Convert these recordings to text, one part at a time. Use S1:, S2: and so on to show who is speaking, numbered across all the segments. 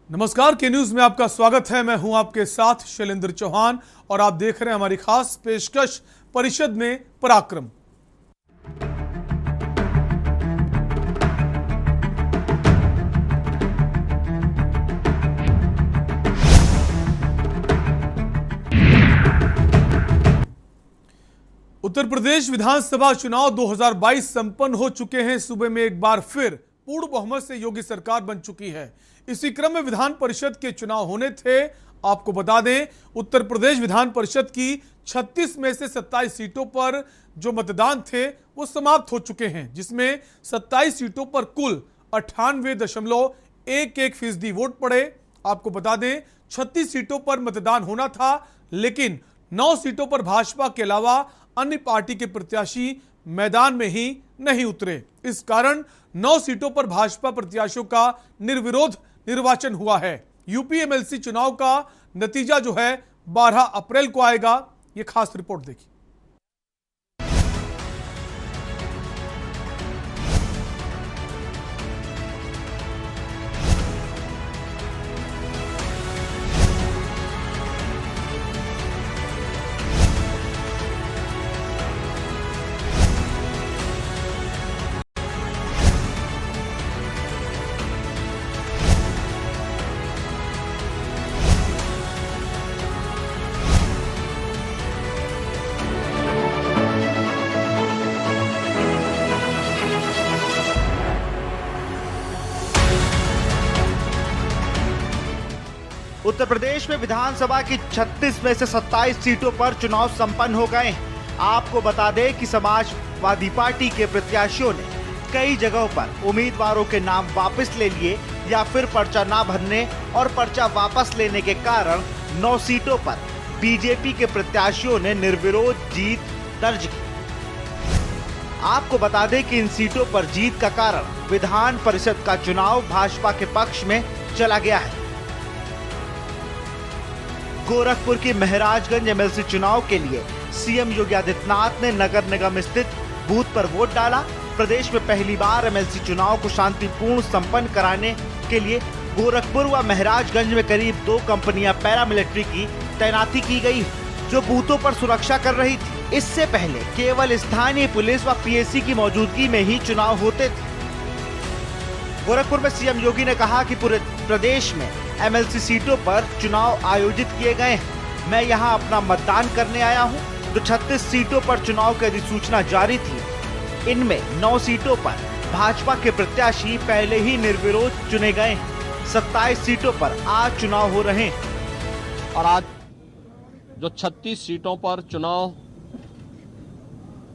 S1: नमस्कार, के न्यूज में आपका स्वागत है। मैं हूं आपके साथ शैलेंद्र चौहान और आप देख रहे हैं हमारी खास पेशकश परिषद में पराक्रम। उत्तर प्रदेश विधानसभा चुनाव 2022 संपन्न हो चुके हैं। सूबे में एक बार फिर पूर्ण बहुमत से योगी सरकार बन चुकी है। इसी क्रम में विधान परिषद के चुनाव होने थे। आपको बता दें, उत्तर प्रदेश विधान परिषद की 36 में से 27 सीटों पर जो मतदान थे वो समाप्त हो चुके हैं, जिसमें 27 सीटों पर कुल 98.11% वोट पड़े। आपको बता दें, 36 सीटों पर मतदान होना था, लेकिन 9 सीटों पर भाजपा के अलावा अन्य पार्टी के प्रत्याशी मैदान में ही नहीं उतरे। इस कारण 9 सीटों पर भाजपा प्रत्याशियों का निर्विरोध निर्वाचन हुआ है। यूपी एमएलसी चुनाव का नतीजा जो है 12 अप्रैल को आएगा। यह खास रिपोर्ट देखिए।
S2: उत्तर प्रदेश में विधानसभा की 36 में से 27 सीटों पर चुनाव संपन्न हो गए। आपको बता दें कि समाजवादी पार्टी के प्रत्याशियों ने कई जगहों पर उम्मीदवारों के नाम वापस ले लिए या फिर पर्चा ना भरने और पर्चा वापस लेने के कारण 9 सीटों पर बीजेपी के प्रत्याशियों ने निर्विरोध जीत दर्ज की। आपको बता दें कि इन सीटों पर जीत का कारण विधान परिषद का चुनाव भाजपा के पक्ष में चला गया है। गोरखपुर की महराजगंज एमएलसी चुनाव के लिए सीएम योगी आदित्यनाथ ने नगर निगम स्थित बूथ पर वोट डाला। प्रदेश में पहली बार एमएलसी चुनाव को शांतिपूर्ण संपन्न कराने के लिए गोरखपुर व महराजगंज में करीब 2 कंपनियां पैरामिलिट्री की तैनाती की गई, जो बूथों पर सुरक्षा कर रही थी। इससे पहले केवल स्थानीय पुलिस व पीएसी की मौजूदगी में ही चुनाव होते थे। गोरखपुर में सीएम योगी ने कहा कि पूरे प्रदेश में एमएलसी सीटों पर चुनाव आयोजित किए गए हैं। मैं यहां अपना मतदान करने आया हूं। तो 36 सीटों पर चुनाव की अधिसूचना जारी थी। इनमें 9 सीटों पर भाजपा के प्रत्याशी पहले ही निर्विरोध चुने गए। 27 सीटों पर आज चुनाव हो रहे हैं।
S3: और आज जो 36 सीटों पर चुनाव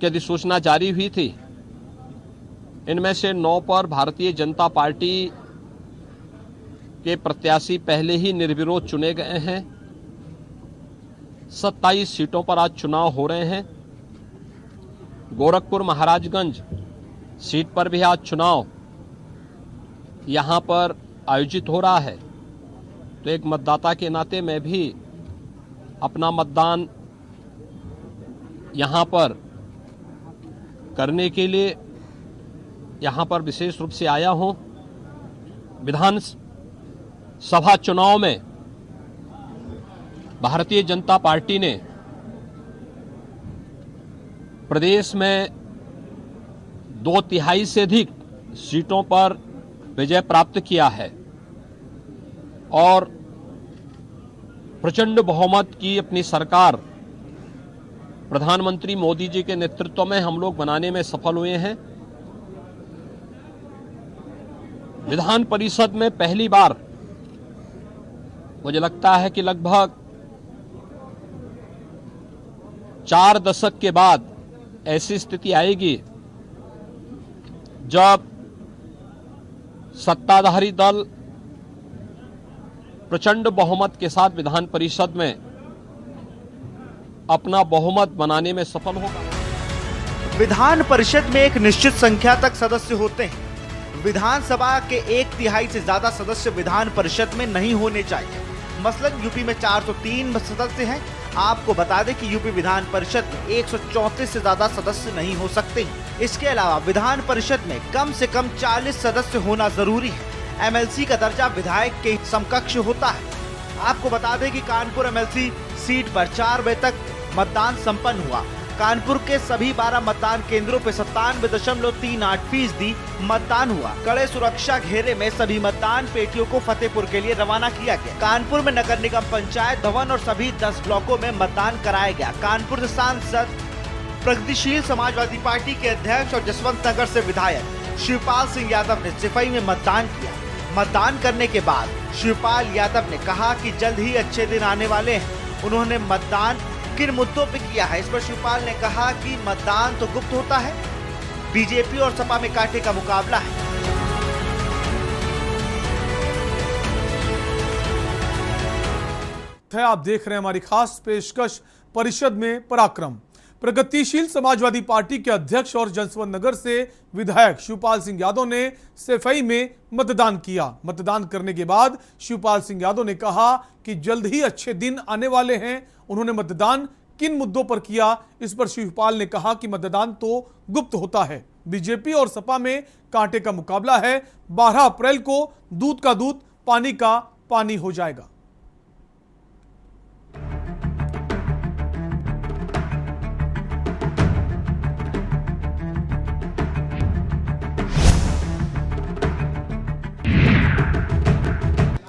S3: की अधिसूचना जारी हुई थी, इनमें से 9 पर भारतीय जनता पार्टी के प्रत्याशी पहले ही निर्विरोध चुने गए हैं। 27 सीटों पर आज चुनाव हो रहे हैं। गोरखपुर महाराजगंज सीट पर भी आज चुनाव यहां पर आयोजित हो रहा है। तो एक मतदाता के नाते मैं भी अपना मतदान यहां पर करने के लिए यहां पर विशेष रूप से आया हूं। विधानसभा चुनाव में भारतीय जनता पार्टी ने प्रदेश में 2/3 से अधिक सीटों पर विजय प्राप्त किया है और प्रचंड बहुमत की अपनी सरकार प्रधानमंत्री मोदी जी के नेतृत्व में हम लोग बनाने में सफल हुए हैं। विधान परिषद में पहली बार मुझे लगता है कि लगभग 4 दशक के बाद ऐसी स्थिति आएगी जब सत्ताधारी दल प्रचंड बहुमत के साथ विधान परिषद में अपना बहुमत बनाने में सफल होगा।
S2: विधान परिषद में एक निश्चित संख्या तक सदस्य होते हैं। विधानसभा के 1/3 से ज्यादा सदस्य विधान परिषद में नहीं होने चाहिए। मसलन यूपी में 403 सदस्य हैं। आपको बता दें कि यूपी विधान परिषद में 134 से ज्यादा सदस्य नहीं हो सकते। इसके अलावा विधान परिषद में कम से कम 40 सदस्य होना जरूरी है। एमएलसी का दर्जा विधायक के समकक्ष होता है। आपको बता दें कि कानपुर एमएलसी सीट पर 4 बजे तक मतदान संपन्न हुआ। कानपुर के सभी 12 मतदान केंद्रों पर 97.38% मतदान हुआ। कड़े सुरक्षा घेरे में सभी मतदान पेटियों को फतेहपुर के लिए रवाना किया गया। कानपुर में नगर निगम पंचायत भवन और सभी 10 ब्लॉकों में मतदान कराया गया। कानपुर से सांसद, प्रगतिशील समाजवादी पार्टी के अध्यक्ष और जसवंत नगर से विधायक शिवपाल सिंह यादव ने सिफई में मतदान किया। मतदान करने के बाद शिवपाल यादव ने कहा कि जल्द ही अच्छे दिन आने वाले हैं। उन्होंने मतदान किन मुद्दों पे किया है, इस पर शिवपाल ने कहा कि मतदान तो गुप्त होता है, बीजेपी और सपा में कांटे का मुकाबला है।
S1: आप देख रहे हैं हमारी खास पेशकश परिषद में पराक्रम। प्रगतिशील समाजवादी पार्टी के अध्यक्ष और जसवंत नगर से विधायक शिवपाल सिंह यादव ने सिफई में मतदान किया। मतदान करने के बाद शिवपाल सिंह यादव ने कहा कि जल्द ही अच्छे दिन आने वाले हैं। उन्होंने मतदान किन मुद्दों पर किया, इस पर शिवपाल ने कहा कि मतदान तो गुप्त होता है, बीजेपी और सपा में कांटे का मुकाबला है। 12 अप्रैल को दूध का दूध, पानी का पानी हो जाएगा।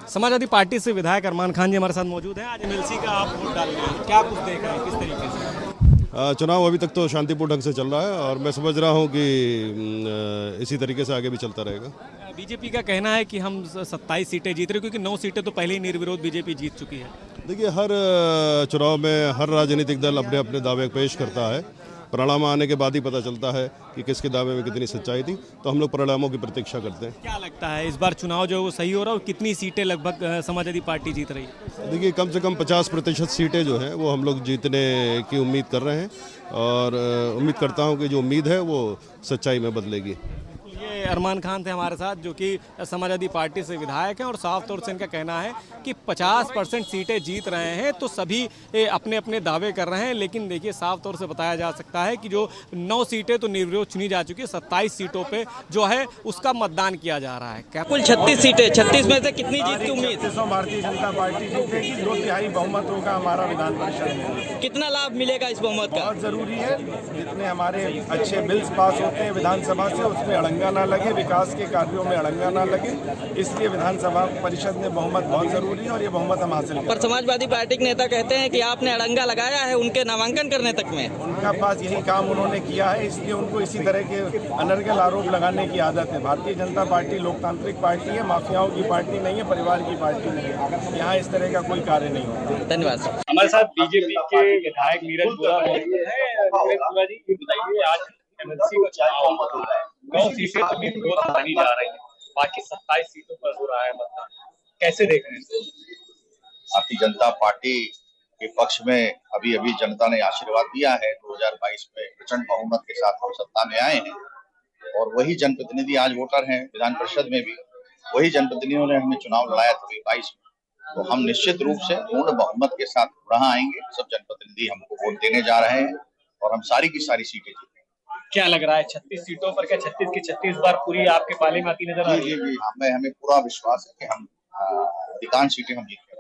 S4: समाजवादी पार्टी से विधायक अरमान खान जी हमारे साथ मौजूद हैं। आज एमएलसी का आप वोट डाल रहे हैं, क्या कुछ देख रहे हैं, किस तरीके से?
S5: चुनाव अभी तक तो शांतिपूर्ण ढंग से चल रहा है और मैं समझ रहा हूं कि इसी तरीके से आगे भी चलता रहेगा।
S4: बीजेपी का कहना है कि हम 27 सीटें जीत रहे, क्योंकि 9 सीटें तो पहले ही निर्विरोध बीजेपी जीत चुकी है।
S5: देखिए, हर चुनाव में हर राजनीतिक दल अपने अपने दावे पेश करता है। परिणाम आने के बाद ही पता चलता है कि किसके दावे में कितनी सच्चाई थी, तो हम लोग परिणामों की प्रतीक्षा करते हैं।
S4: क्या लगता है इस बार चुनाव जो है वो सही हो रहा है और कितनी सीटें लगभग समाजवादी पार्टी जीत रही है?
S5: देखिए, कम से कम 50% सीटें जो हैं वो हम लोग जीतने की उम्मीद कर रहे हैं और उम्मीद करता हूं कि जो उम्मीद है वो सच्चाई में बदलेगी।
S4: ये अरमान खान थे हमारे साथ, जो कि समाजवादी पार्टी से विधायक हैं और साफ तौर से इनका कहना है कि 50% सीटें जीत रहे हैं, तो सभी अपने अपने दावे कर रहे हैं। लेकिन देखिए, साफ तौर से बताया जा सकता है कि जो 9 सीटें तो निर्विरोध चुनी जा चुकी है, 27 सीटों पे जो है उसका मतदान किया जा रहा है।
S6: कुल 36 सीटें, 36 में से कितनी जीत की उम्मीद?
S7: भारतीय जनता पार्टी जीतेगी। 2/3 बहुमत होगा हमारा विधान परिषद में।
S6: कितना लाभ मिलेगा इस बहुमत का?
S7: बहुत जरूरी है। जितने हमारे अच्छे बिल्स पास होते हैं विधानसभा से, उसमें अड़ंगा ना लगे, विकास के कार्यों में अड़ंगा ना लगे, इसलिए विधानसभा परिषद में बहुमत बहुत जरूरी है और ये बहुमत हम हासिल करें।
S6: पर समाजवादी पार्टी के नेता कहते हैं कि आपने अड़ंगा लगाया है उनके नामांकन करने तक में।
S7: उनका पास यही काम उन्होंने किया है, इसलिए उनको इसी तरह के अनर्गल आरोप लगाने की आदत है। भारतीय जनता पार्टी लोकतांत्रिक पार्टी है, माफियाओं की पार्टी नहीं है, परिवार की पार्टी नहीं है। यहाँ इस तरह का कोई कार्य नहीं होता।
S6: धन्यवाद सर।
S8: हमारे साथ बीजेपी के विधायक नीरज बोरा मौजूद है। नीरज बोरा जी, ये बताइए, आज एमएलसी का चुनाव हो रहा है, 9 सीटें तो निर्विरोध मानी जा रही है, बाकी 27 सीटों पर हो रहा है मतदान, कैसे देख रहे हैं?
S9: भारतीय जनता पार्टी के पक्ष में अभी अभी जनता ने आशीर्वाद दिया है। 2022 में प्रचंड बहुमत के साथ हम सत्ता में आए हैं और वही जनप्रतिनिधि आज वोटर हैं। विधान परिषद में भी वही जनप्रतिनिधियों ने हमें चुनाव लड़ाया था 22 में, तो हम निश्चित रूप से पूर्ण बहुमत के साथ पुनः आएंगे। सब जनप्रतिनिधि हमको वोट देने जा रहे हैं और हम सारी की सारी सीटें जीतेंगे।
S8: क्या लग रहा है 36 सीटों पर, क्या 36 की 36 बार पूरी आपके पाले में आती नजर आ रही है?
S9: जी, हमें पूरा विश्वास है कि हम अधिकांश सीटें हम जीतेंगे।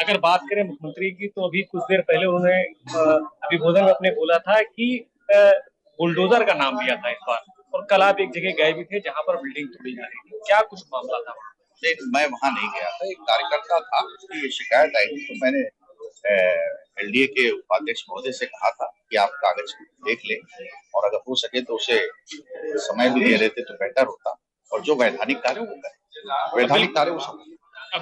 S8: अगर बात करें मुख्यमंत्री की, तो अभी कुछ देर पहले उन्होंने अभिबोधन में अपने बोला था कि बुलडोजर का नाम लिया था इस बार, और कल आप एक जगह गए भी थे जहां पर बिल्डिंग तोड़ी जा रही थी, क्या कुछ मामला था?
S9: मैं वहां नहीं गया था, एक कार्यकर्ता था, उसकी ये शिकायत आई थी, तो मैंने एलडीए के उपाध्यक्ष महोदय से कहा था कि आप कागज देख लें और अगर हो सके तो उसे समय भी दे लेते तो बेहतर होता, और जो वैधानिक कार्य वो करें, वैधानिक कार्य वो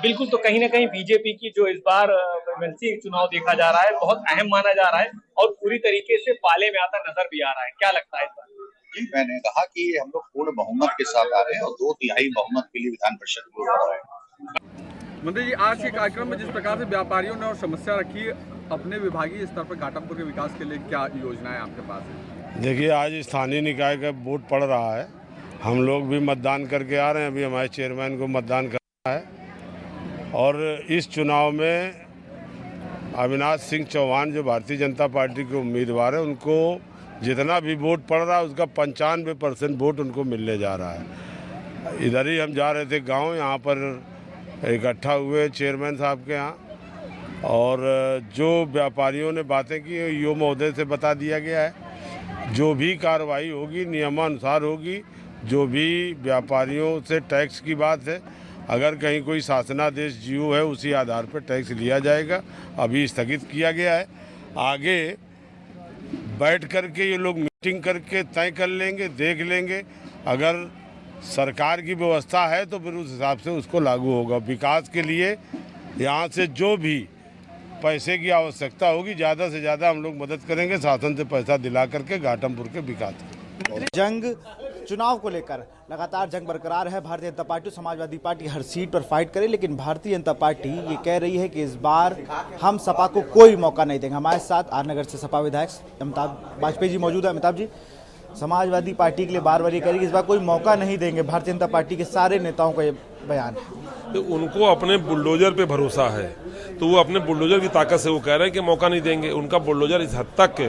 S8: बिल्कुल। तो कहीं ना कहीं बीजेपी की जो इस बार एमएलसी चुनाव देखा जा रहा है बहुत अहम माना जा रहा है और पूरी तरीके से पाले में आता नजर भी आ रहा है, क्या लगता है इस बार?
S9: जी, मैंने कहा कि हम लोग पूर्ण बहुमत के साथ आ रहे हैं और 2/3 बहुमत के लिए विधान परिषद में लड़ रहे हैं।
S10: मंत्री जी, आज के कार्यक्रम में जिस प्रकार से व्यापारियों ने और समस्या रखी, अपने विभागीय स्तर पर घाटमपुर के विकास के लिए क्या योजनाएं आपके पास है?
S11: देखिए, आज स्थानीय निकाय का वोट पड़ रहा है, हम लोग भी मतदान करके आ रहे हैं। अभी हमारे चेयरमैन को मतदान करना है और इस चुनाव में अविनाश सिंह चौहान जो भारतीय जनता पार्टी के उम्मीदवार हैं, उनको जितना भी वोट पड़ रहा है उसका 95% वोट उनको मिलने जा रहा है। इधर ही हम जा रहे थे गांव, यहाँ पर इकट्ठा हुए चेयरमैन साहब के यहाँ, और जो व्यापारियों ने बातें की यो महोदय से बता दिया गया है जो भी कार्रवाई होगी नियमानुसार होगी। जो भी व्यापारियों से टैक्स की बात है, अगर कहीं कोई शासनादेश जीओ है उसी आधार पर टैक्स लिया जाएगा। अभी स्थगित किया गया है, आगे बैठ करके ये लोग मीटिंग करके तय कर लेंगे, देख लेंगे। अगर सरकार की व्यवस्था है तो फिर उस हिसाब से उसको लागू होगा। विकास के लिए यहाँ से जो भी पैसे की आवश्यकता होगी ज़्यादा से ज़्यादा हम लोग मदद करेंगे, शासन से पैसा दिला करके घाटमपुर के विकास करेंगे।
S2: जंग चुनाव को लेकर लगातार जंग बरकरार है। भारतीय जनता पार्टी, समाजवादी पार्टी हर सीट पर फाइट करे, लेकिन भारतीय जनता पार्टी ये कह रही है कि इस बार हम सपा को कोई मौका नहीं देंगे। हमारे साथ आरनगर से सपा विधायक अमिताभ वाजपेयी जी मौजूद है। अमिताभ जी, समाजवादी पार्टी के लिए बार बार ये कह रही है इस बार कोई मौका नहीं देंगे, भारतीय जनता पार्टी के सारे नेताओं का ये बयान है।
S12: तो उनको अपने बुलडोजर पे भरोसा है, तो वो अपने बुलडोजर की ताकत से वो कह रहे हैं कि मौका नहीं देंगे। उनका बुलडोजर इस हद तक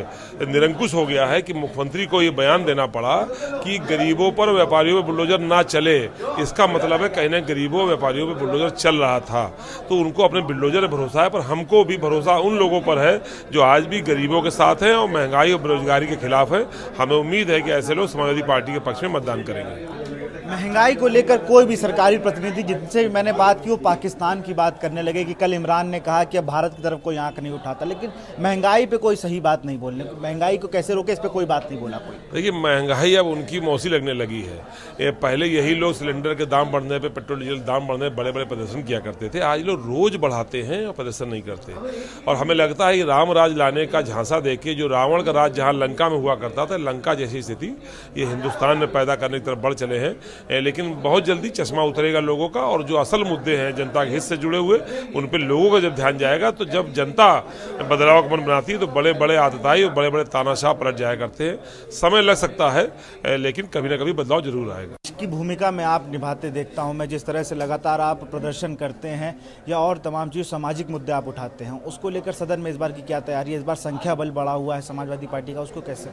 S12: निरंकुश हो गया है कि मुख्यमंत्री को ये बयान देना पड़ा कि गरीबों पर व्यापारियों पे बुलडोजर ना चले। इसका मतलब है कहीं ना गरीबों व्यापारियों पे बुलडोजर चल रहा था, तो उनको अपने बुलडोजर पर भरोसा है। पर हमको भी भरोसा उन लोगों पर है जो आज भी गरीबों के साथ हैं और महंगाई और बेरोजगारी के खिलाफ है। हमें उम्मीद है कि ऐसे लोग समाजवादी पार्टी के पक्ष में मतदान करेंगे।
S2: महंगाई को लेकर कोई भी सरकारी प्रतिनिधि जिनसे मैंने बात की वो पाकिस्तान की बात करने लगे कि कल इमरान ने कहा कि अब भारत की तरफ कोई आंख नहीं उठाता, लेकिन महंगाई पे कोई सही बात नहीं बोलने। महंगाई को कैसे रोके, इस पे कोई बात नहीं बोला कोई।
S12: देखिए, महंगाई अब उनकी मौसी लगने लगी है। ये पहले यही लोग सिलेंडर के दाम बढ़ने पे, पेट्रोल डीजल दाम बढ़ने पे बड़े बड़े प्रदर्शन किया करते थे। आज लोग रोज बढ़ाते हैं और प्रदर्शन नहीं करते। और हमें लगता है कि राम राज लाने का झांसा देके जो रावण का राज जहाँ लंका में हुआ करता था, लंका जैसी स्थिति ये हिंदुस्तान में पैदा करने की तरफ बढ़ चले हैं। लेकिन बहुत जल्दी चश्मा उतरेगा लोगों का, और जो असल मुद्दे हैं जनता के हित से जुड़े हुए उन पर लोगों का जब ध्यान जाएगा, तो जब जनता बदलाव का मन बनाती है तो बड़े बड़े आतताई और बड़े बड़े तानाशाह पलट जाया करते हैं। समय लग सकता है, लेकिन कभी ना कभी बदलाव जरूर आएगा।
S2: इसकी भूमिका में आप निभाते देखता हूं मैं, जिस तरह से लगातार आप प्रदर्शन करते हैं या और तमाम चीज सामाजिक मुद्दे आप उठाते हैं, उसको लेकर सदन में इस बार की क्या तैयारी है? इस बार संख्या बल बढ़ा हुआ है समाजवादी पार्टी का, उसको कैसे?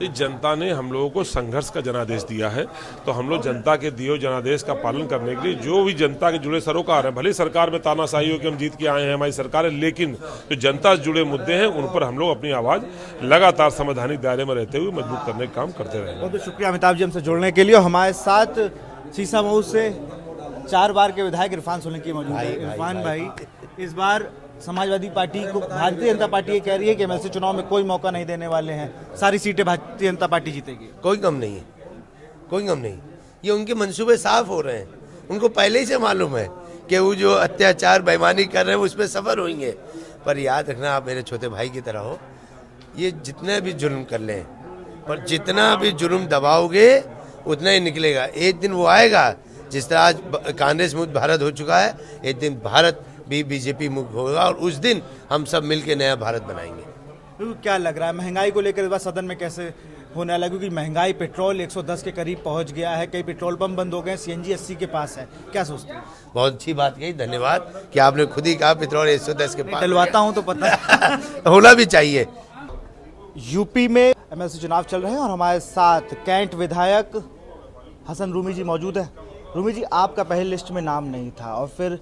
S12: जनता ने हम लोगों को संघर्ष का जनादेश दिया है, तो हम लोग जनता के दिए जनादेश का पालन करने के लिए जो भी जनता के जुड़े सरोकार हैं, भले सरकार में तानाशाही हो कि हम जीत के आए हैं, हमारी सरकार है, लेकिन जो जनता से जुड़े मुद्दे हैं उन पर हम लोग अपनी आवाज लगातार संवैधानिक दायरे में रहते हुए मजबूत करने का काम करते रहेंगे।
S2: बहुत शुक्रिया अमिताभ जी हमसे जुड़ने के लिए। हमारे साथ सीसामऊ से 4 बार के विधायक इरफान सोलंकी मौजूद है। इरफान भाई, इस बार समाजवादी पार्टी को भारतीय जनता पार्टी ये कह रही है कि एमएलसी चुनाव में कोई मौका नहीं देने वाले हैं, सारी सीटें भारतीय जनता पार्टी जीतेगी।
S13: कोई गम नहीं है, कोई गम नहीं। ये उनके मंसूबे साफ हो रहे हैं, उनको पहले ही से मालूम है कि वो जो अत्याचार बेईमानी कर रहे हैं वो उसमें सफर होंगे। पर याद रखना, आप मेरे छोटे भाई की तरह हो, ये जितना भी जुर्म कर लें, पर जितना भी जुर्म दबाओगे उतना ही निकलेगा। एक दिन वो आएगा जिस तरह आज कांग्रेस मुक्त भारत हो चुका है, एक दिन भारत भी बीजेपी मुक्त होगा और उस दिन हम सब मिलकर नया भारत बनाएंगे।
S2: क्या लग रहा है महंगाई को लेकर इस बार सदन में कैसे होने वाला? क्योंकि महंगाई, पेट्रोल 110 के करीब पहुंच गया है, कई पेट्रोल पंप बंद हो गए, सीएनजी 80 के पास है, क्या सोचते हैं?
S13: बहुत अच्छी बात कही, धन्यवाद कि आपने खुद ही कहा पेट्रोल 110 के पास।
S2: डलवाता हूं तो पता
S13: होना भी चाहिए।
S2: यूपी में एमएलसी चुनाव चल रहे हैं और हमारे साथ कैंट विधायक हसन रूमी जी मौजूद है। रूमी जी, आपका पहले लिस्ट में नाम नहीं था और फिर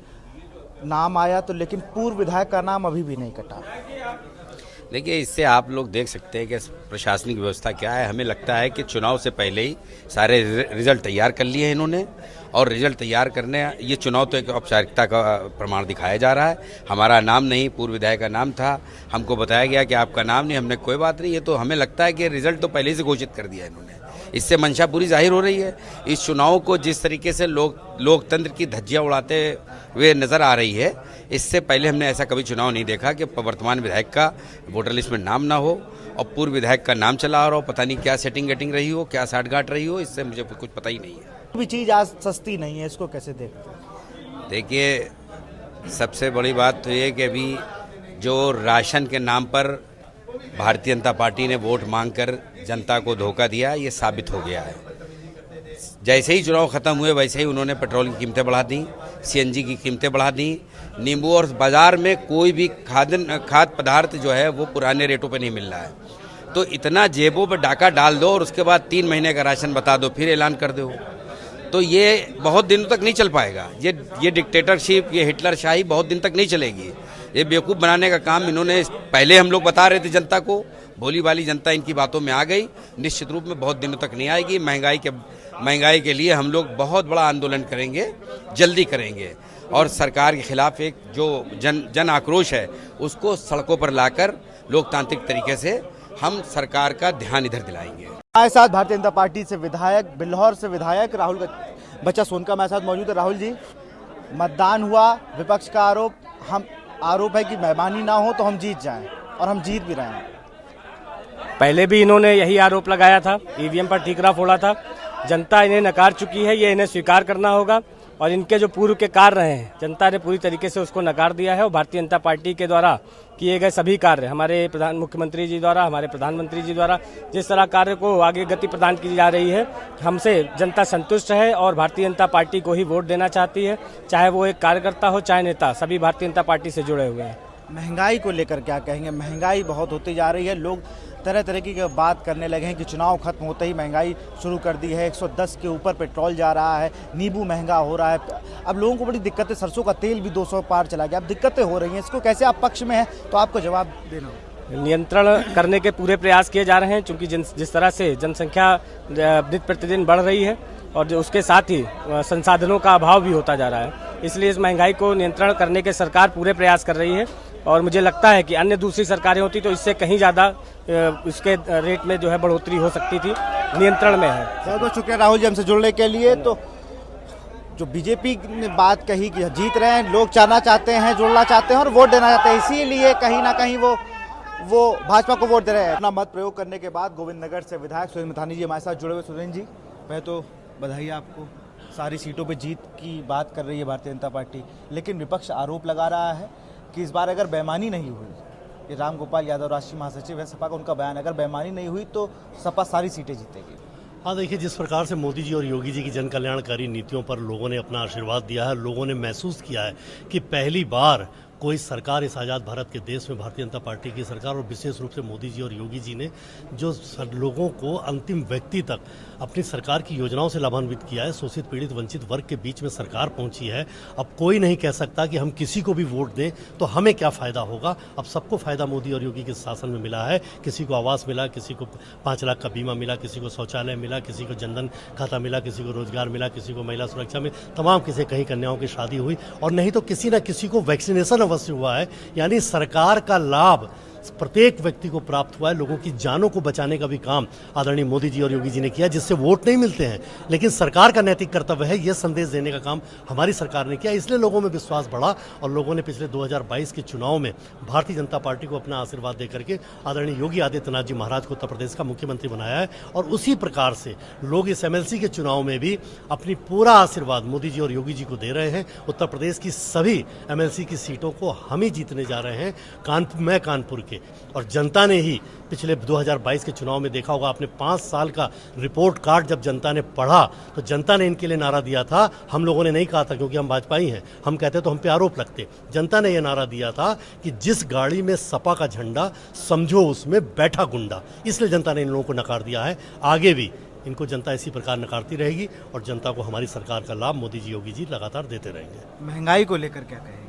S2: नाम आया, तो लेकिन पूर्व विधायक का नाम अभी भी नहीं कटा।
S14: देखिए, इससे आप लोग देख सकते हैं कि प्रशासनिक व्यवस्था क्या है। हमें लगता है कि चुनाव से पहले ही सारे रिजल्ट तैयार कर लिए हैं इन्होंने, और रिजल्ट तैयार करने, ये चुनाव तो एक औपचारिकता का प्रमाण दिखाया जा रहा है। हमारा नाम नहीं, पूर्व विधायक का नाम था, हमको बताया गया कि आपका नाम नहीं, हमने कोई बात नहीं। ये तो हमें लगता है कि रिजल्ट तो पहले से घोषित कर दिया इन्होंने, इससे मंशा पूरी जाहिर हो रही है। इस चुनाव को जिस तरीके से लोकतंत्र की धज्जियां उड़ाते हुए नजर आ रही है, इससे पहले हमने ऐसा कभी चुनाव नहीं देखा कि वर्तमान विधायक का वोटर लिस्ट में नाम ना हो और पूर्व विधायक का नाम चला आ रहा हो। पता नहीं क्या सेटिंग रही हो, क्या साठगांठ रही हो, इससे मुझे कुछ पता ही नहीं है।
S2: कोई चीज़ आज सस्ती नहीं है, इसको कैसे देखते हैं?
S14: देखिए, सबसे बड़ी बात तो ये कि अभी जो राशन के नाम पर भारतीय जनता पार्टी ने वोट मांगकर जनता को धोखा दिया, ये साबित हो गया है। जैसे ही चुनाव खत्म हुए वैसे ही उन्होंने पेट्रोल की कीमतें बढ़ा दी, सीएनजी की कीमतें बढ़ा दी, नींबू और बाजार में कोई भी खाद्य पदार्थ जो है वो पुराने रेटों पे नहीं मिल रहा है। तो इतना जेबों पे डाका डाल दो और उसके बाद 3 महीने का राशन बता दो, फिर ऐलान कर दो, तो ये बहुत दिनों तक नहीं चल पाएगा। ये डिक्टेटरशिप, ये हिटलर शाही बहुत दिन तक नहीं चलेगी। ये बेवकूफ़ बनाने का काम इन्होंने पहले हम लोग बता रहे थे जनता को, भोली वाली जनता इनकी बातों में आ गई। निश्चित रूप में बहुत दिनों तक नहीं आएगी। महंगाई के लिए हम लोग बहुत बड़ा आंदोलन करेंगे, जल्दी करेंगे, और सरकार के खिलाफ एक जो जन आक्रोश है उसको सड़कों पर लाकर लोकतांत्रिक तरीके से हम सरकार का ध्यान इधर दिलाएंगे।
S2: हमारे साथ भारतीय जनता पार्टी से विधायक, बिल्हौर से विधायक राहुल बच्चा सोनका हमारे साथ मौजूद है। राहुल जी, मतदान हुआ, विपक्ष का आरोप है कि बेईमानी ना हो तो हम जीत जाएं, और हम जीत भी रहे हैं।
S4: पहले भी इन्होंने यही आरोप लगाया था, ईवीएम पर ठीकरा फोड़ा था। जनता इन्हें नकार चुकी है, ये इन्हें स्वीकार करना होगा, और इनके जो पूर्व के कार्य रहे हैं जनता ने पूरी तरीके से उसको नकार दिया है। और भारतीय जनता पार्टी के द्वारा किए गए सभी कार्य, हमारे मुख्यमंत्री जी द्वारा, हमारे प्रधानमंत्री जी द्वारा जिस तरह कार्य को आगे गति प्रदान की जा रही है, हमसे जनता संतुष्ट है और भारतीय जनता पार्टी को ही वोट देना चाहती है। चाहे वो एक कार्यकर्ता हो, चाहे नेता, सभी भारतीय जनता पार्टी से जुड़े हुए हैं।
S2: महंगाई को लेकर क्या कहेंगे? महंगाई बहुत होती जा रही है, लोग तरह तरह की बात करने लगे हैं कि चुनाव खत्म होते ही महंगाई शुरू कर दी है। 110 के ऊपर पेट्रोल जा रहा है, नींबू महंगा हो रहा है। अब लोगों को बड़ी दिक्कतें, सरसों का तेल भी 200 पार चला गया। अब दिक्कतें हो रही हैं, इसको कैसे आप पक्ष में हैं तो आपको जवाब देना होगा।
S4: नियंत्रण करने के पूरे प्रयास किए जा रहे हैं, क्योंकि जिस तरह से जनसंख्या दिन प्रतिदिन बढ़ रही है और जो उसके साथ ही संसाधनों का अभाव भी होता जा रहा है, इसलिए इस महंगाई को नियंत्रण करने के सरकार पूरे प्रयास कर रही है। और मुझे लगता है कि अन्य दूसरी सरकारें होती तो इससे कहीं ज़्यादा उसके रेट में जो है बढ़ोतरी हो सकती थी। नियंत्रण में है।
S2: बहुत बहुत शुक्रिया राहुल जी हमसे जुड़ने के लिए। तो जो बीजेपी ने बात कही कि जीत रहे हैं, लोग जाना चाहते हैं, जुड़ना चाहते हैं और वोट देना चाहते हैं, इसीलिए कहीं ना कहीं वो भाजपा को वोट दे रहे हैं। अपना मत प्रयोग करने के बाद गोविंद नगर से विधायक सुरेंद्र मथानी जी हमारे साथ जुड़े हुए। सुरेंद्र जी, पहले तो बधाई आपको, सारी सीटों पे जीत की बात कर रही है भारतीय जनता पार्टी, लेकिन विपक्ष आरोप लगा रहा है कि इस बार अगर बेईमानी नहीं हुई, ये राम गोपाल यादव राष्ट्रीय महासचिव है सपा का, उनका बयान, अगर बेईमानी नहीं हुई तो सपा सारी सीटें जीतेगी।
S15: हाँ देखिए, जिस प्रकार से मोदी जी और योगी जी की जन कल्याणकारी नीतियों पर लोगों ने अपना आशीर्वाद दिया है, लोगों ने महसूस किया है कि पहली बार कोई सरकार इस आज़ाद भारत के देश में भारतीय जनता पार्टी की सरकार, और विशेष रूप से मोदी जी और योगी जी ने जो लोगों को अंतिम व्यक्ति तक अपनी सरकार की योजनाओं से लाभान्वित किया है, शोषित पीड़ित वंचित वर्ग के बीच में सरकार पहुंची है। अब कोई नहीं कह सकता कि हम किसी को भी वोट दें तो हमें क्या फ़ायदा होगा। अब सबको फ़ायदा मोदी और योगी के शासन में मिला है। किसी को आवास मिला, किसी को 5 लाख का बीमा मिला, किसी को शौचालय मिला, किसी को जनधन खाता मिला, किसी को रोजगार मिला, किसी को महिला सुरक्षा में, तमाम किसी कहीं कन्याओं की शादी हुई, और नहीं तो किसी न किसी को वैक्सीनेशन अवश्य हुआ है। यानी सरकार का लाभ प्रत्येक व्यक्ति को प्राप्त हुआ है। लोगों की जानों को बचाने का भी काम आदरणीय मोदी जी और योगी जी ने किया, जिससे वोट नहीं मिलते हैं, लेकिन सरकार का नैतिक कर्तव्य है यह संदेश देने का काम हमारी सरकार ने किया। इसलिए लोगों में विश्वास बढ़ा और लोगों ने पिछले 2022 के चुनाव में भारतीय जनता पार्टी को अपना आशीर्वाद देकर के आदरणीय योगी आदित्यनाथ जी महाराज को उत्तर प्रदेश का मुख्यमंत्री बनाया है। और उसी प्रकार से लोग इस MLC के चुनाव में भी अपनी पूरा आशीर्वाद मोदी जी और योगी जी को दे रहे हैं। उत्तर प्रदेश की सभी MLC की सीटों को हम ही जीतने जा रहे हैं, मैं कानपुर के। और जनता ने ही पिछले 2022 के चुनाव में देखा होगा आपने, 5 साल का रिपोर्ट कार्ड जब जनता ने पढ़ा तो जनता ने इनके लिए नारा दिया था। हम लोगों ने नहीं कहा था क्योंकि हम भाजपाई हैं, हम कहते तो हम पे आरोप लगते। जनता ने यह नारा दिया था कि जिस गाड़ी में सपा का झंडा, समझो उसमें बैठा गुंडा। इसलिए जनता ने इन लोगों को नकार दिया है। आगे भी इनको जनता इसी प्रकार नकारती रहेगी और जनता को हमारी सरकार का लाभ मोदी जी योगी जी लगातार देते रहेंगे।
S2: महंगाई को लेकर क्या कहेंगे?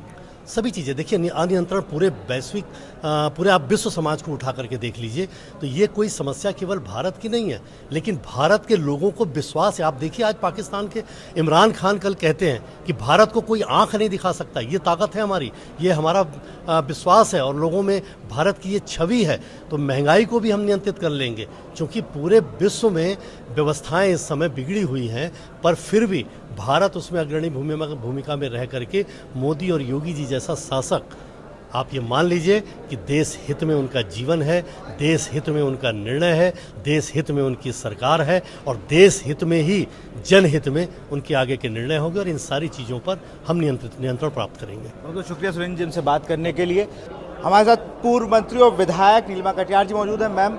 S15: सभी चीज़ें देखिए, अनियंत्रण पूरे वैश्विक, पूरे आप विश्व समाज को उठा करके देख लीजिए तो ये कोई समस्या केवल भारत की नहीं है, लेकिन भारत के लोगों को विश्वास है। आप देखिए, आज पाकिस्तान के इमरान खान कल कहते हैं कि भारत को कोई आंख नहीं दिखा सकता। ये ताकत है हमारी, ये हमारा विश्वास है और लोगों में भारत की ये छवि है। तो महंगाई को भी हम नियंत्रित कर लेंगे, क्योंकि पूरे विश्व में व्यवस्थाएं इस समय बिगड़ी हुई हैं, पर फिर भी भारत उसमें अग्रणी भूमिका में रह करके मोदी और योगी जी जैसा शासक, आप ये मान लीजिए कि देश हित में उनका जीवन है, देश हित में उनका निर्णय है, देश हित में उनकी सरकार है और देश हित में ही, जनहित में उनके आगे के निर्णय होंगे और इन सारी चीज़ों पर हम नियंत्रण प्राप्त करेंगे।
S2: बहुत बहुत शुक्रिया सुरेंद्र जी हमसे बात करने के लिए। हमारे साथ पूर्व मंत्री और विधायक नीलिमा कटियार जी मौजूद हैं। मैम,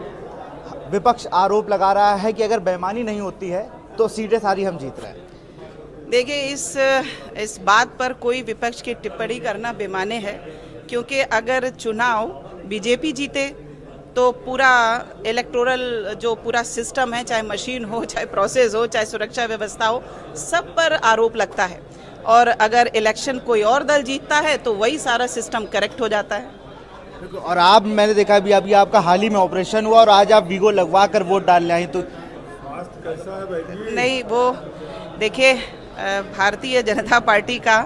S2: विपक्ष आरोप लगा रहा है कि अगर बेईमानी नहीं होती है तो सीटें सारी हम जीत रहे हैं।
S16: देखिए, इस बात पर कोई विपक्ष की टिप्पणी करना बेमाने है, क्योंकि अगर चुनाव बीजेपी जीते तो पूरा इलेक्टोरल जो पूरा सिस्टम है, चाहे मशीन हो, चाहे प्रोसेस हो, चाहे सुरक्षा व्यवस्था हो, सब पर आरोप लगता है। और अगर इलेक्शन कोई और दल जीतता है तो वही सारा सिस्टम करेक्ट हो जाता है।
S2: और आप, मैंने देखा अभी आपका हाल ही में ऑपरेशन हुआ और आज आप वीगो लगवा कर वोट डालने आई, तो
S16: नहीं, वो देखिए, भारतीय जनता पार्टी का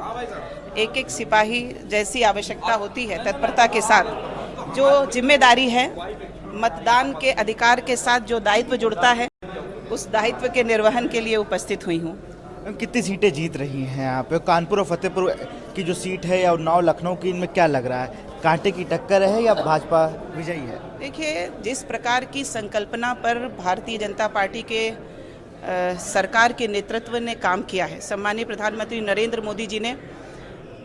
S16: एक एक सिपाही जैसी आवश्यकता होती है, तत्परता के साथ जो जिम्मेदारी है, मतदान के अधिकार के साथ जो दायित्व जुड़ता है, उस दायित्व के निर्वहन के लिए उपस्थित हुई हूँ।
S2: कितनी सीटें जीत रही हैं यहाँ पे? कानपुर और फतेहपुर की जो सीट है या उन्नाव लखनऊ की, इनमें क्या लग रहा है? कांटे की टक्कर है या भाजपा विजयी है?
S16: देखिए, जिस प्रकार की संकल्पना पर भारतीय जनता पार्टी के सरकार के नेतृत्व ने काम किया है, सम्मानीय प्रधानमंत्री नरेंद्र मोदी जी ने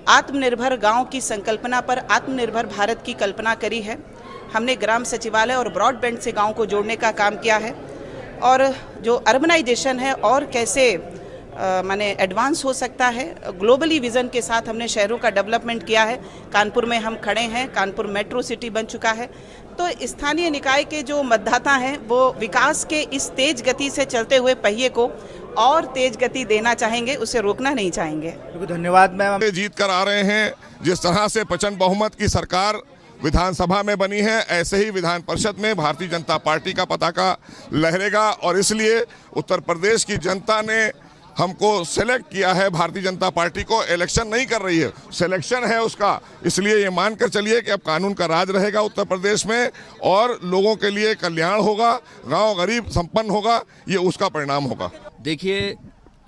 S16: आत्मनिर्भर गांव की संकल्पना पर आत्मनिर्भर भारत की कल्पना करी है। हमने ग्राम सचिवालय और ब्रॉडबैंड से गांव को जोड़ने का काम किया है, और जो अर्बनाइजेशन है और कैसे माने एडवांस हो सकता है, ग्लोबली विज़न के साथ हमने शहरों का डेवलपमेंट किया है। कानपुर में हम खड़े हैं, कानपुर मेट्रो सिटी बन चुका है। तो स्थानीय निकाय के जो मतदाता हैं वो विकास के इस तेज गति से चलते हुए पहिए को और तेज गति देना चाहेंगे, उसे रोकना नहीं चाहेंगे।
S2: धन्यवाद मैम।
S17: जीत कर आ रहे हैं। जिस तरह से प्रचंड बहुमत की सरकार विधानसभा में बनी है, ऐसे ही विधान परिषद में भारतीय जनता पार्टी का पताका लहरेगा, और इसलिए उत्तर प्रदेश की जनता ने हमको सेलेक्ट किया है। भारतीय जनता पार्टी को इलेक्शन नहीं कर रही है, सिलेक्शन है उसका। इसलिए ये मानकर चलिए कि अब कानून का राज रहेगा उत्तर प्रदेश में, और लोगों के लिए कल्याण होगा, गांव गरीब संपन्न होगा, ये उसका परिणाम होगा।
S18: देखिए,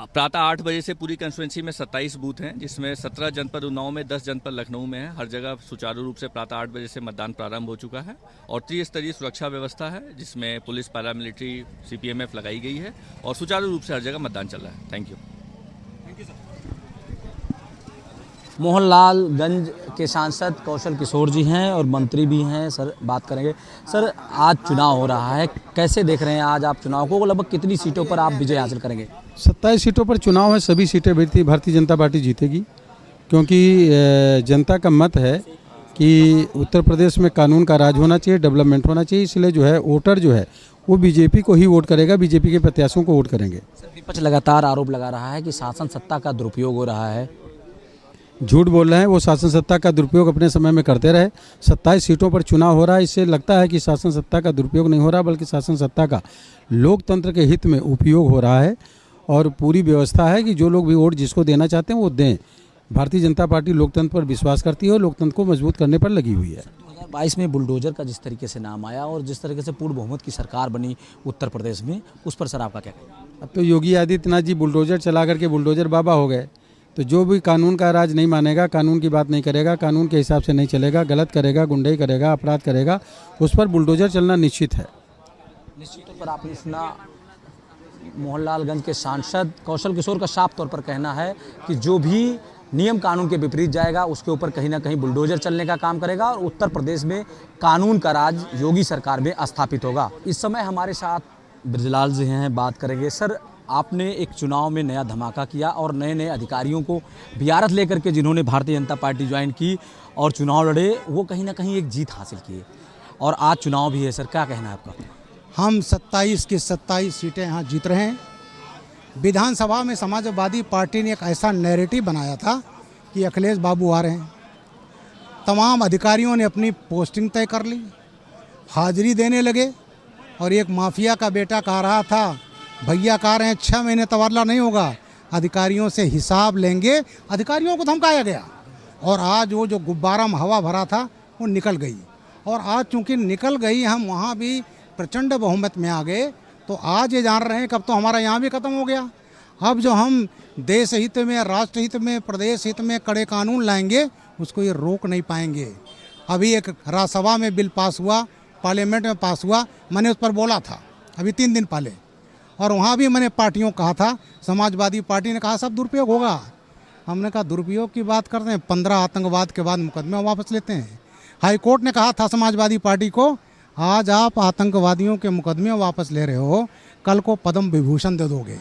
S18: प्रातः 8 बजे से पूरी कंस्टिट्यूंसी में 27 बूथ हैं, जिसमें 17 जनपद उन्नाव में, 10 जनपद लखनऊ में है। हर जगह सुचारू रूप से प्रातः 8 बजे से मतदान प्रारंभ हो चुका है, और त्रिस्तरीय सुरक्षा व्यवस्था है, जिसमें पुलिस, पैरामिलिट्री, CPMF लगाई गई है, और सुचारू रूप से हर जगह मतदान चल रहा है। Thank you.
S19: मोहनलालगंज के सांसद कौशल किशोर जी हैं और मंत्री भी हैं। सर, बात करेंगे। सर, आज चुनाव हो रहा है, कैसे देख रहे हैं आज आप चुनाव को? लगभग कितनी सीटों पर आप विजय हासिल करेंगे?
S20: 27 सीटों पर चुनाव है, सभी सीटें भारतीय जनता पार्टी जीतेगी, क्योंकि जनता का मत है कि उत्तर प्रदेश में कानून का राज होना चाहिए, डेवलपमेंट होना चाहिए। इसलिए जो है वोटर जो है वो बीजेपी को ही वोट करेगा, बीजेपी के प्रत्याशियों को वोट करेंगे।
S19: विपक्ष लगातार आरोप लगा रहा है कि शासन सत्ता का दुरुपयोग हो रहा है।
S20: झूठ बोल रहे हैं, वो शासन सत्ता का दुरुपयोग अपने समय में करते रहे। 27 सीटों पर चुनाव हो रहा है, इससे लगता है कि शासन सत्ता का दुरुपयोग नहीं हो रहा, बल्कि शासन सत्ता का लोकतंत्र के हित में उपयोग हो रहा है, और पूरी व्यवस्था है कि जो लोग भी वोट जिसको देना चाहते हैं वो दें। भारतीय जनता पार्टी लोकतंत्र पर विश्वास करती है और लोकतंत्र को मजबूत करने पर लगी हुई है।
S19: 2022 में बुलडोजर का जिस तरीके से नाम आया और जिस तरीके से पूर्ण बहुमत की सरकार बनी उत्तर प्रदेश में, उस पर सर आपका क्या कहना?
S20: अब तो योगी आदित्यनाथ जी बुलडोजर चला करके बुलडोजर बाबा हो गए। तो जो भी कानून का राज नहीं मानेगा, कानून की बात नहीं करेगा, कानून के हिसाब से नहीं चलेगा, गलत करेगा, गुंडाई करेगा, अपराध करेगा, उस पर बुलडोजर चलना निश्चित है।
S19: निश्चित तौर पर आपने सुना, मोहनलालगंज के सांसद कौशल किशोर का साफ तौर पर कहना है कि जो भी नियम कानून के विपरीत जाएगा उसके ऊपर कहीं ना कहीं बुलडोजर चलने का काम करेगा, और उत्तर प्रदेश में कानून का राज योगी सरकार में स्थापित होगा। इस समय हमारे साथ ब्रजलाल जी हैं, बात करेंगे। सर, आपने एक चुनाव में नया धमाका किया और नए नए अधिकारियों को बियारत लेकर के जिन्होंने भारतीय जनता पार्टी ज्वाइन की और चुनाव लड़े, वो कहीं ना कहीं एक जीत हासिल किए, और आज चुनाव भी है। सर, क्या कहना है आपका?
S21: हम 27 की 27 सीटें यहाँ जीत रहे हैं। विधानसभा में समाजवादी पार्टी ने एक ऐसा नैरेटिव बनाया था कि अखिलेश बाबू आ रहे हैं। तमाम अधिकारियों ने अपनी पोस्टिंग तय कर ली, हाजिरी देने लगे, और एक माफिया का बेटा कह रहा था, भैया कह रहे हैं 6 महीने तबादला नहीं होगा, अधिकारियों से हिसाब लेंगे। अधिकारियों को धमकाया गया, और आज वो जो गुब्बारा में हवा भरा था वो निकल गई, और आज चूँकि निकल गई, हम वहाँ भी प्रचंड बहुमत में आ गए। तो आज ये जान रहे हैं कब तो हमारा यहाँ भी ख़त्म हो गया। अब जो हम देश हित में, राष्ट्र हित में, प्रदेश हित में कड़े कानून लाएंगे, उसको ये रोक नहीं पाएंगे। अभी एक राज्यसभा में बिल पास हुआ, पार्लियामेंट में पास हुआ, मैंने उस पर बोला था अभी 3 दिन पहले, और वहाँ भी मैंने पार्टियों कहा था, समाजवादी पार्टी ने कहा सब दुरुपयोग होगा। हमने कहा दुरुपयोग की बात करते हैं, 15 आतंकवाद के बाद मुकदमे वापस लेते हैं। हाईकोर्ट ने कहा था समाजवादी पार्टी को, आज आप आतंकवादियों के मुकदमे वापस ले रहे हो, कल को पद्म विभूषण दे दोगे।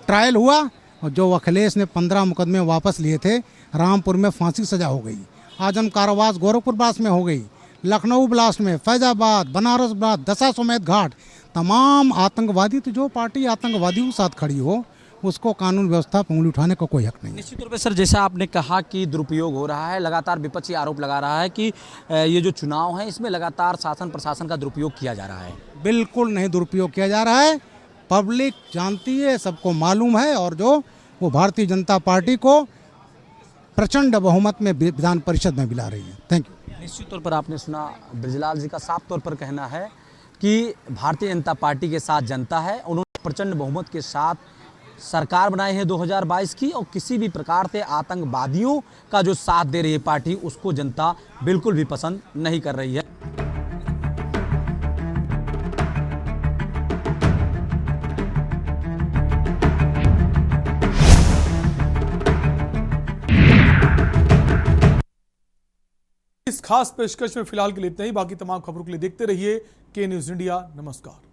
S21: ट्रायल हुआ, और जो अखिलेश ने 15 मुकदमे वापस लिए थे, रामपुर में फांसी सजा हो गई, आजम कारावास गोरखपुर बास में हो गई, लखनऊ ब्लास्ट में, फैजाबाद, बनारस ब्लास्ट, दशाश्वमेध घाट, तमाम आतंकवादी, तो जो पार्टी आतंकवादियों के साथ खड़ी हो उसको कानून व्यवस्था पर उंगली उठाने का कोई हक नहीं।
S19: निश्चित तौर पे सर, जैसा आपने कहा कि दुरुपयोग हो रहा है, लगातार विपक्षी आरोप लगा रहा है कि ये जो चुनाव है इसमें लगातार शासन प्रशासन का दुरुपयोग किया जा रहा है।
S21: बिल्कुल नहीं दुरुपयोग किया जा रहा है, पब्लिक जानती है, सबको मालूम है, और जो वो भारतीय जनता पार्टी को प्रचंड बहुमत में विधान परिषद में मिला रही है। Thank you.
S19: निश्चित तौर पर आपने सुना ब्रजलाल जी का साफ तौर पर कहना है कि भारतीय जनता पार्टी के साथ जनता है, उन्होंने प्रचंड बहुमत के साथ सरकार बनाई है 2022 की, और किसी भी प्रकार से आतंकवादियों का जो साथ दे रही है पार्टी, उसको जनता बिल्कुल भी पसंद नहीं कर रही है।
S1: इस खास पेशकश में फिलहाल के लिए इतना ही। बाकी तमाम खबरों के लिए देखते रहिए के न्यूज़ इंडिया। नमस्कार।